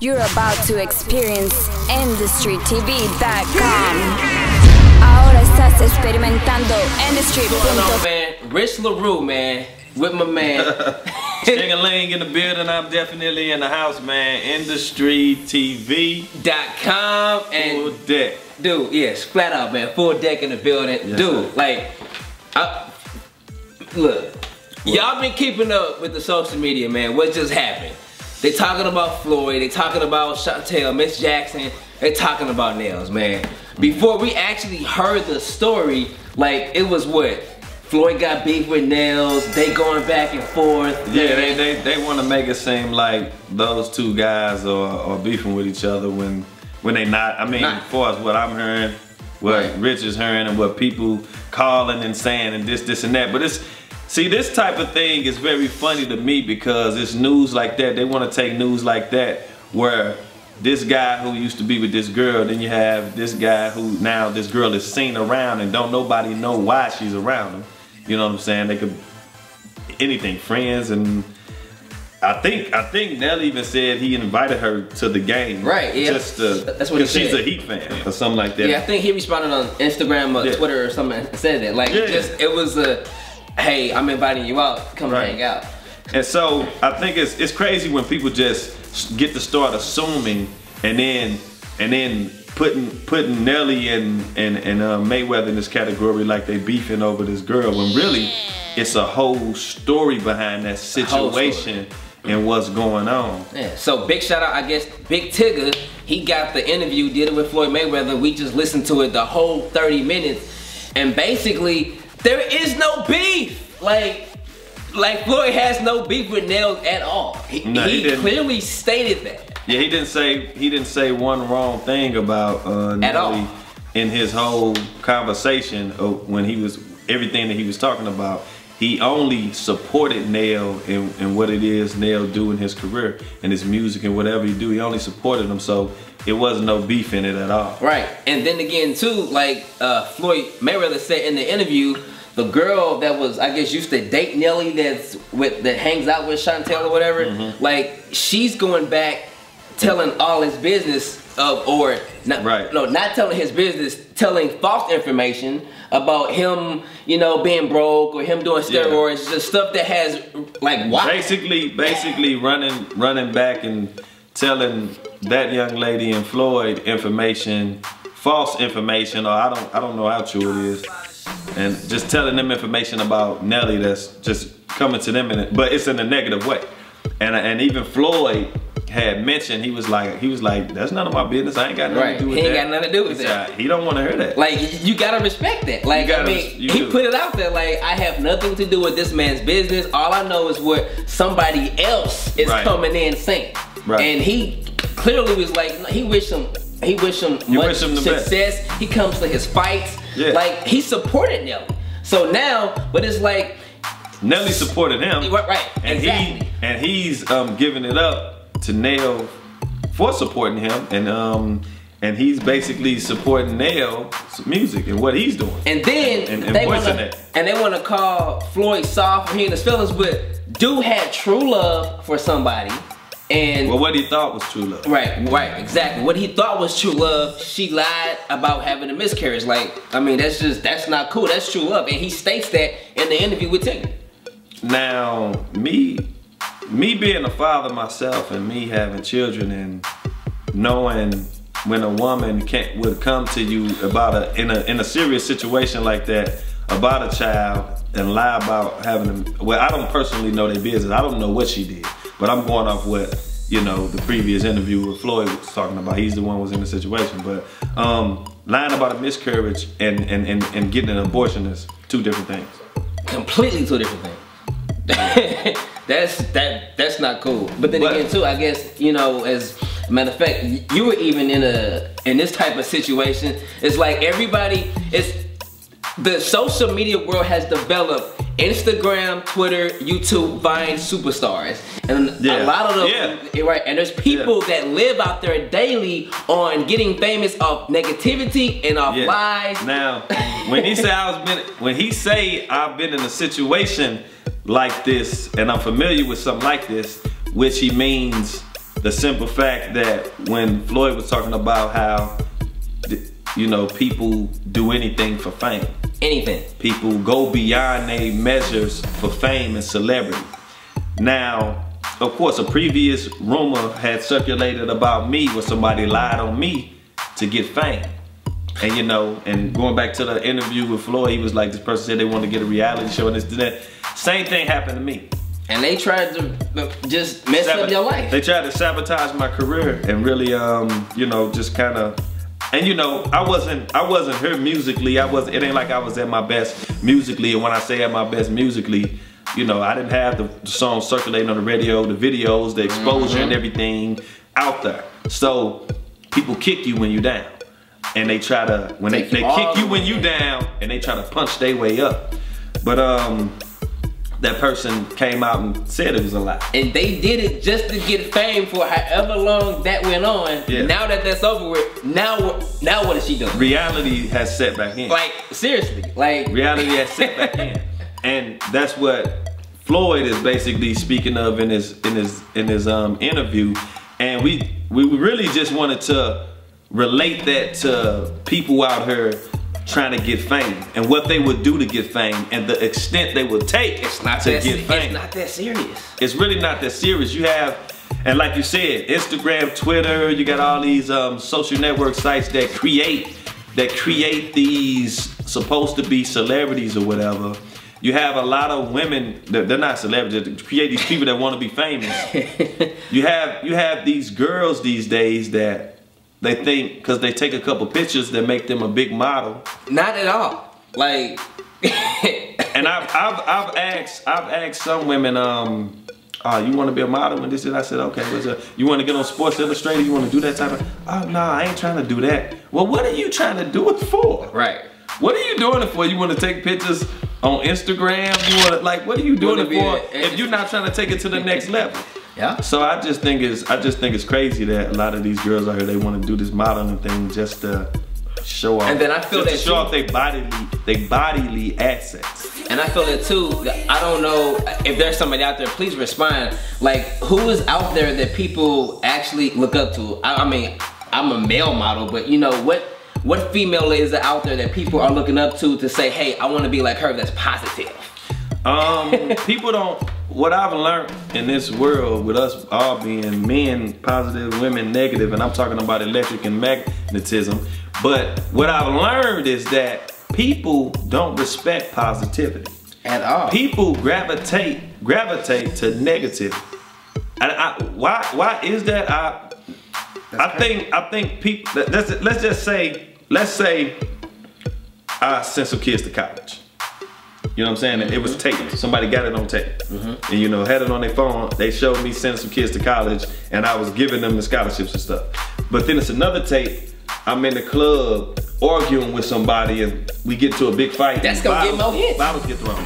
You're about to experience NdustryTv.com. Ahora estás experimentando Industry. What's going on, man? Rich Laru, man, with my man. Chingy in the building. I'm definitely in the house, man. NdustryTv.com and full deck. Dude, yes, flat out, man. Full deck in the building. Yes, dude, sir. Like, look, y'all been keeping up with the social media, man. What just happened? They talking about Floyd, they talking about Chantel, Ms.Jackson, they talking about nails, man. Before we actually heard the story, like, it was what? Floyd got beef with nails, they going back and forth. Yeah, they want to make it seem like those two guys are beefing with each other when they not. I mean, as far as what I'm hearing, what Rich is hearing, and what people calling and saying and this and that. But see, this type of thing is very funny to me because it's news like that. They want to take news like that where this guy who used to be with this girl, then you have this guy who now this girl is seen around and don't nobody know why she's around him. You know what I'm saying? They could anything, friends, and I think Nelly even said he invited her to the game. Right, yeah. Just that's what he said. She's a Heat fan or something like that. Yeah, I think he responded on Instagram or Twitter or something and said that. Like, it was a, hey, I'm inviting you out, come hang out. And so I think it's crazy when people just get to start assuming and then putting Nelly and Mayweather in this category like they beefing over this girl when really it's a whole story behind that situation and what's going on. Yeah. So big shout out, I guess, Big Tigger. He got the interview, did it with Floyd Mayweather. We just listened to it the whole 30 minutes, and basically there is no beef. Like Floyd has no beef with Nails at all. He clearly stated that. Yeah, he didn't say one wrong thing about Nelly in his whole conversation when he was everything that he was talking about. He only supported Nail and what it is Nail do in his career and his music and whatever he do. He only supported him, so it wasn't no beef in it at all. Right, and then again too, like Floyd Mayweather said in the interview, the girl that was, I guess, used to date Nelly that hangs out with Chantel or whatever, like she's going back telling all his business not telling his business, telling false information about him, you know, being broke or him doing steroids, just stuff that has like basically running back and telling that young lady and Floyd information, false information, or I don't know how true it is. And just telling them information about Nelly that's just coming to them but it's in a negative way. And even Floyd had mentioned, he was like, that's none of my business. I ain't got nothing to do with that. He ain't got nothing to do with that. He don't want to hear that. Like, you gotta respect that. Like, I mean, he put it out there like, I have nothing to do with this man's business. All I know is what somebody else is coming in saying. Right. And he clearly was like, he wished him much success. He comes to his fights. Yeah. Like, he supported Nelly. So now, but it's like Nelly supported him. Right. And he's giving it up to Nail for supporting him, and he's basically supporting Nail's music and what he's doing. And then they want to call Floyd soft for hitting his feelings, but dude had true love for somebody. And what he thought was true love. Right, exactly. What he thought was true love, she lied about having a miscarriage. Like, I mean, that's not cool. That's true love. And he states that in the interview with Tigger. Now, me being a father myself and me having children and knowing when a woman would come to you about in a serious situation like that about a child and lie about having well, I don't personally know their business. I don't know what she did, but I'm going off what, you know, the previous interview with Floyd was talking about. He's the one who was in the situation, but lying about a miscarriage and getting an abortion is two different things. Completely two different things. That's not cool. But then again too, I guess, you know, as a matter of fact, you were even in this type of situation. It's like the social media world has developed Instagram, Twitter, YouTube, Vine superstars, and a lot of them, and there's people that live out there daily on getting famous off negativity and off lies. Now, when he say I've been in a situation like this and I'm familiar with something like this, which he means the simple fact that when Floyd was talking about how, you know, people do anything for fame. Anything. People go beyond their measures for fame and celebrity. Now, of course, a previous rumor had circulated about me where somebody lied on me to get fame. And you know, and going back to the interview with Floyd, he was like, this person said they wanted to get a reality show and this and that. Same thing happened to me. And they tried to just mess up your life. They tried to sabotage my career and really, you know, just kind of. And you know, I wasn't here musically. It ain't like I was at my best musically. And when I say at my best musically, you know, I didn't have the songs circulating on the radio, the videos, the exposure and everything out there. So people kick you when you're down. And they try to, when they kick you when you down, and they try to punch their way up. But that person came out and said it was a lie. And they did it just to get fame for however long that went on. Yeah. Now that that's over with, now what is she doing? Reality has set back in. Like, seriously, like. Reality has set back in. And that's what Floyd is basically speaking of in his interview. And we really just wanted to relate that to people out here trying to get fame and what they would do to get fame and the extent they would take to get fame. It's not that serious. It's really not that serious. You have, and like you said, Instagram, Twitter, you got all these social network sites that create these supposed to be celebrities or whatever. You have a lot of women that they're not celebrities, they create these people that want to be famous. You have these girls these days that they think because they take a couple pictures that make them a big model. Not at all. Like, and I've asked some women, you want to be a model and this and I said, okay, you want to get on Sports Illustrated? You want to do that type of? Oh no, I ain't trying to do that. Well, what are you trying to do it for? Right. What are you doing it for? You want to take pictures on Instagram? You want to, like, what are you doing it for if you're not trying to take it to the next level? Yeah. So I just think it's crazy that a lot of these girls out here, they want to do this modeling thing just to show off. And then I feel that to show off their bodily assets. And I feel it too. I don't know if there's somebody out there, please respond. Like, who is out there that people actually look up to? I mean, I'm a male model, but you know, what female is out there that people are looking up to say, hey, I want to be like her, that's positive? People don't, what I've learned in this world with us all being men positive, women negative, and I'm talking about electric and magnetism, but what I've learned is that people don't respect positivity. At all. People gravitate to negative. And why is that? I think people, let's say I sent some kids to college. You know what I'm saying? It was taped. Somebody got it on tape. And you know, had it on their phone. They showed me sending some kids to college and I was giving them the scholarships and stuff. But then it's another tape. I'm in the club arguing with somebody and we get to a big fight. That's gonna get more hits. Bottles get thrown.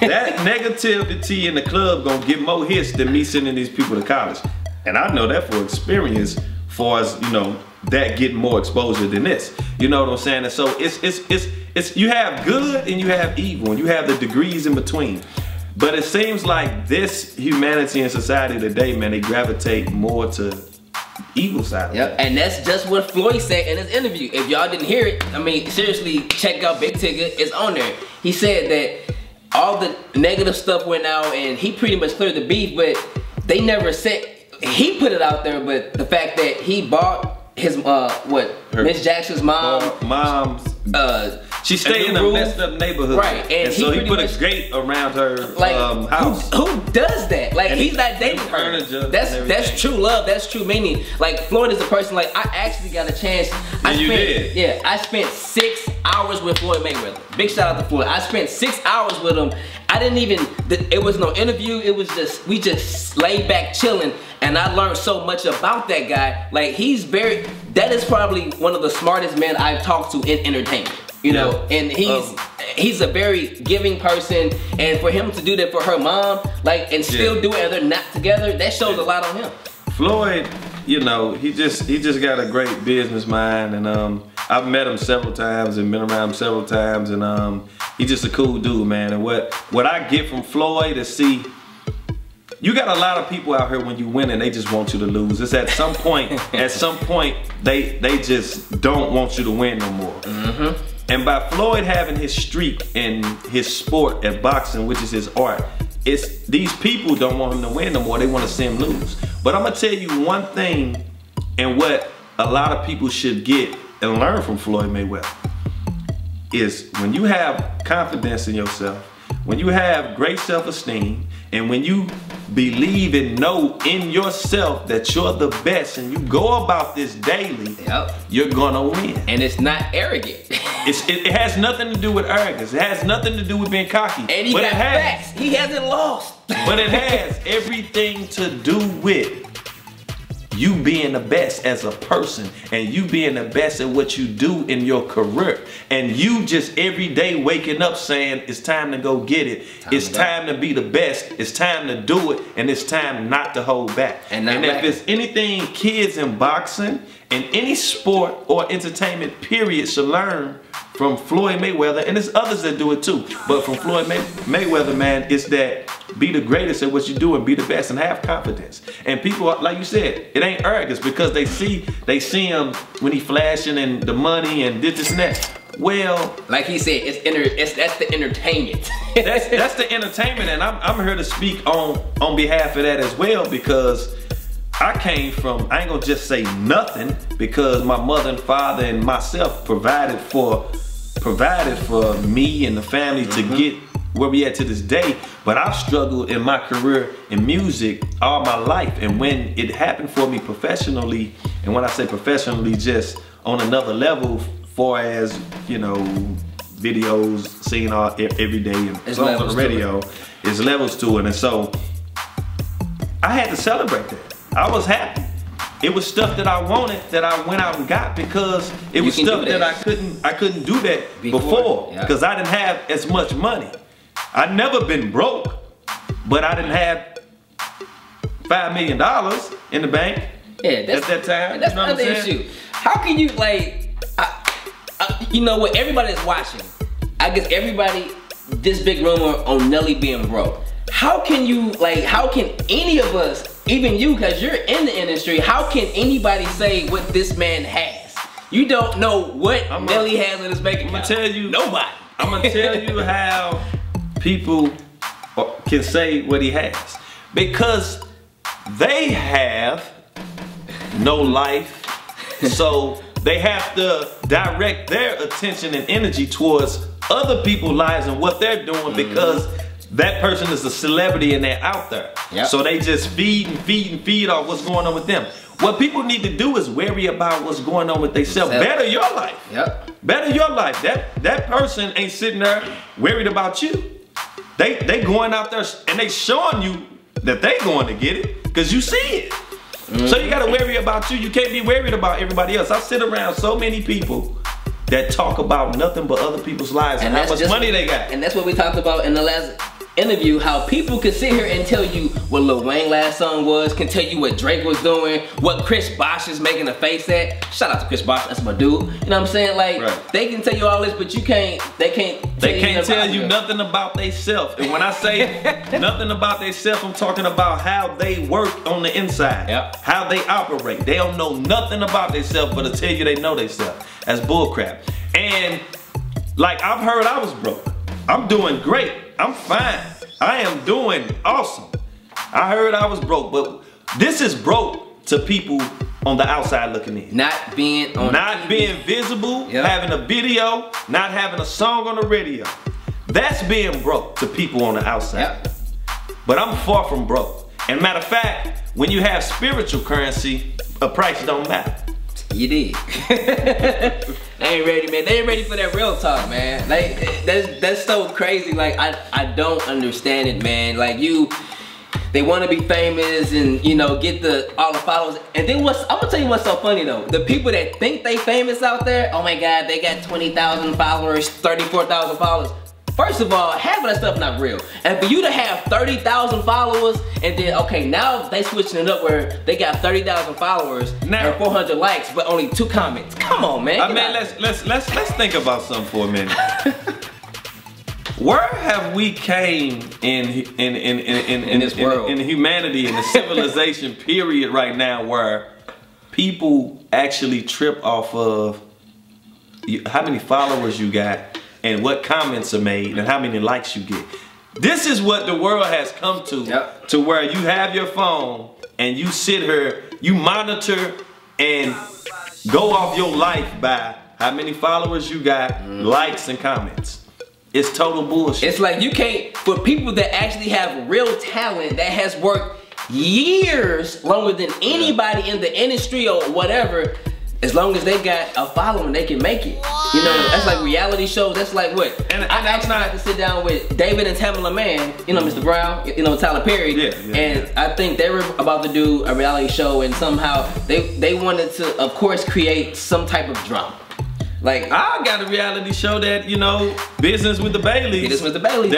That negativity in the club gonna get more hits than me sending these people to college. And I know that for experience, far as, you know, that getting more exposure than this. You know what I'm saying? And so it's you have good and you have evil and you have the degrees in between. But it seems like this humanity and society today, man, they gravitate more to evil side. Yep, and that's just what Floyd said in his interview. If y'all didn't hear it, I mean, seriously, check out Big Ticket, it's on there. He said that all the negative stuff went out and he pretty much cleared the beef, but they never said, he put it out there, but the fact that he bought his, Ms.Jackson's mom's, she stayed in a messed up neighborhood. Right, and so he put a gate around her house. Who does that? Like, and he's not dating her. That's true love, that's true meaning. Like, Floyd is a person, like, I actually got a chance. Yeah, I spent 6 hours with Floyd Mayweather. Big shout out to Floyd. I spent 6 hours with him. I didn't even, it was no interview, it was just, we just laid back chilling, and I learned so much about that guy. Like, that is probably one of the smartest men I've talked to in entertainment. You know, and he's a very giving person, and for him to do that for her mom, like, and still do it and they're not together, that shows a lot on him. Floyd, you know, he just got a great business mind, and I've met him several times and been around him several times, and he's just a cool dude, man. And what I get from Floyd is, see, you got a lot of people out here when you win and they just want you to lose. It's at some point, they just don't want you to win no more. And by Floyd having his streak in his sport at boxing, which is his art, it's these people don't want him to win no more. They want to see him lose. But I'm gonna tell you one thing, and what a lot of people should get and learn from Floyd Mayweather is when you have confidence in yourself, when you have great self-esteem, and when you believe and know in yourself that you're the best and you go about this daily, you're gonna win. And it's not arrogant. It has nothing to do with arrogance. It has nothing to do with being cocky. And he got facts. He hasn't lost. But it has everything to do with you being the best as a person, and you being the best at what you do in your career, and you just every day waking up saying it's time to go get it, it's time to be the best, it's time to do it, and it's time not to hold back. And if it's anything kids in boxing and any sport or entertainment period should learn from Floyd Mayweather, and there's others that do it too, but from Floyd Mayweather, man, it's that be the greatest at what you do and be the best and have confidence. And people, like you said, it ain't arrogance because they see him when he flashing and the money and this and that. Well, like he said, that's the entertainment. that's the entertainment, and I'm here to speak on behalf of that as well, because I came from, I ain't gonna just say nothing, because my mother and father and myself provided for me and the family to get where we at to this day. But I've struggled in my career in music all my life, and when it happened for me professionally, and when I say professionally, just on another level, far as, you know, videos, seeing every day and songs on the radio, there's levels to it. And so I had to celebrate that. I was happy. It was stuff that I wanted that I went out and got, because it was stuff that I couldn't do that before because I didn't have as much money. I'd never been broke, but I didn't have $5 million in the bank at that time. That's another issue. How can you, like, you know what, everybody that's watching, I guess everybody, this big rumor on Nelly being broke. How can you, like, how can any of us, even you, because you're in the industry, how can anybody say what this man has? You don't know what Nelly has in his bank account. I'm gonna tell you, nobody. I'm gonna tell you how people can say what he has. Because they have no life, so they have to direct their attention and energy towards other people's lives and what they're doing, because that person is a celebrity and they're out there. So they just feed off what's going on with them. What people need to do is worry about what's going on with themselves. Better your life. Better your life. That person ain't sitting there worried about you. They going out there and they showing you that they going to get it, because you see it. So you gotta worry about you. You can't be worried about everybody else. I sit around so many people that talk about nothing but other people's lives and how much money they got. And that's what we talked about in the last interview, how people could sit here and tell you what Lil Wayne last song was, can tell you what Drake was doing, what Chris Bosh is making a face at. Shout out to Chris Bosh, that's my dude. You know what I'm saying? Like, they can tell you all this, but they can't tell you nothing about themselves. And when I say nothing about themselves, I'm talking about how they work on the inside, how they operate. They don't know nothing about themselves, but to tell you they know themselves. That's bullcrap. And like, I've heard I was broke. I'm doing great. I'm fine. I am doing awesome. I heard I was broke, but this is broke to people on the outside looking in. Not being visible, having a video, not having a song on the radio. That's being broke to people on the outside. But I'm far from broke. And matter of fact, when you have spiritual currency, a price don't matter. You did. They ain't ready, man. They ain't ready for that real talk, man. Like, that's so crazy. Like, I don't understand it, man. Like, they want to be famous and, you know, get all the followers. And then I'm gonna tell you what's so funny though. The people that think they famous out there, oh my God, they got 20,000 followers, 34,000 followers. First of all, half of that stuff not real. And for you to have 30,000 followers, and then, okay, now they switching it up where they got 30,000 followers and 400 likes, but only 2 comments. Come on, man. Let's think about something for a minute. Where have we came in this world, in humanity, in the civilization period right now, where people actually trip off of how many followers you got and what comments are made and how many likes you get? This is what the world has come to, to where you have your phone and you sit here, you monitor and go off your life by how many followers you got, likes and comments. It's total bullshit. It's like you can't, for people that actually have real talent that has worked years longer than anybody in the industry or whatever, as long as they got a following, they can make it. You know, that's like reality shows. That's like what? And I actually had to sit down with David and Tamela Mann, you know, Mr. Brown, you know, Tyler Perry. And I think they were about to do a reality show, and somehow they wanted to, of course, create some type of drama. Like, I got a reality show that, you know, Business with the Baileys. Business with the Baileys.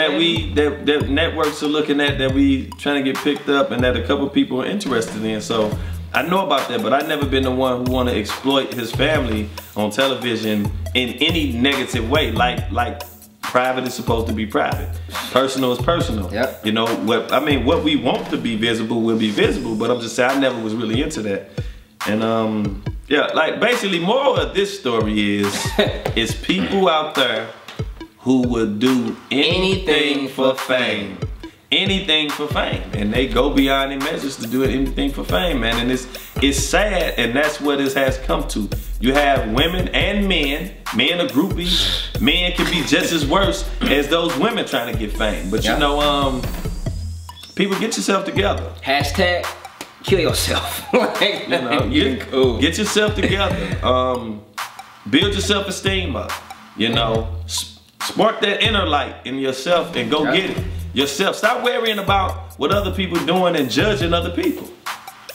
That networks are looking at, that we trying to get picked up, and that a couple people are interested in. So I know about that, but I've never been the one who want to exploit his family on television in any negative way. Like private is supposed to be private. Personal is personal. Yep. You know, what we want to be visible will be visible, but I'm just saying I never was really into that. And yeah, like basically moral of this story is people out there who would do anything for fame. Anything for fame, and they go beyond their measures to do anything for fame, man. And it's sad, and that's what it has come to. You have women and men are groupies. Men can be just as worse as those women trying to get fame. But you know, people, get yourself together. Hashtag kill yourself. Like, you know, get yourself together. Build your self-esteem up. You know, spark that inner light in yourself and go get it. Yourself. Stop worrying about what other people doing and judging other people.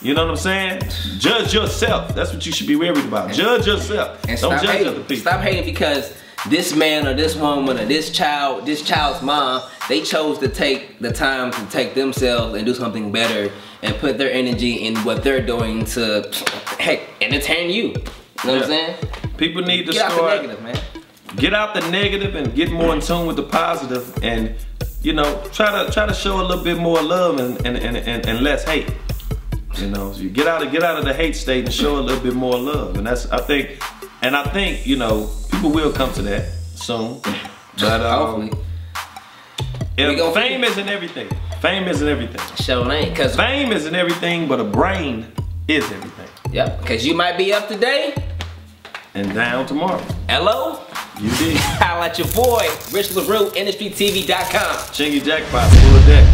You know what I'm saying? Judge yourself. That's what you should be worried about. Judge yourself. And don't judge other people. Stop hating because this man or this woman or this child's mom, they chose to take the time to take themselves and do something better and put their energy in what they're doing to, heck, entertain you. You know what I'm saying? People need to get out the negative, man. Get out the negative and get more in tune with the positive, and you know, try to show a little bit more love and less hate. You know, so you get out of the hate state and show a little bit more love, and that's I think you know, people will come to that soon. But hopefully, fame isn't everything. Fame isn't everything. Sure ain't, cause fame isn't everything, but a brain is everything. Yep, cause you might be up today and down tomorrow. Hello. You did. Holla at your boy, Rich Laru, NdustryTv.com. Chingy Jackpot, full deck.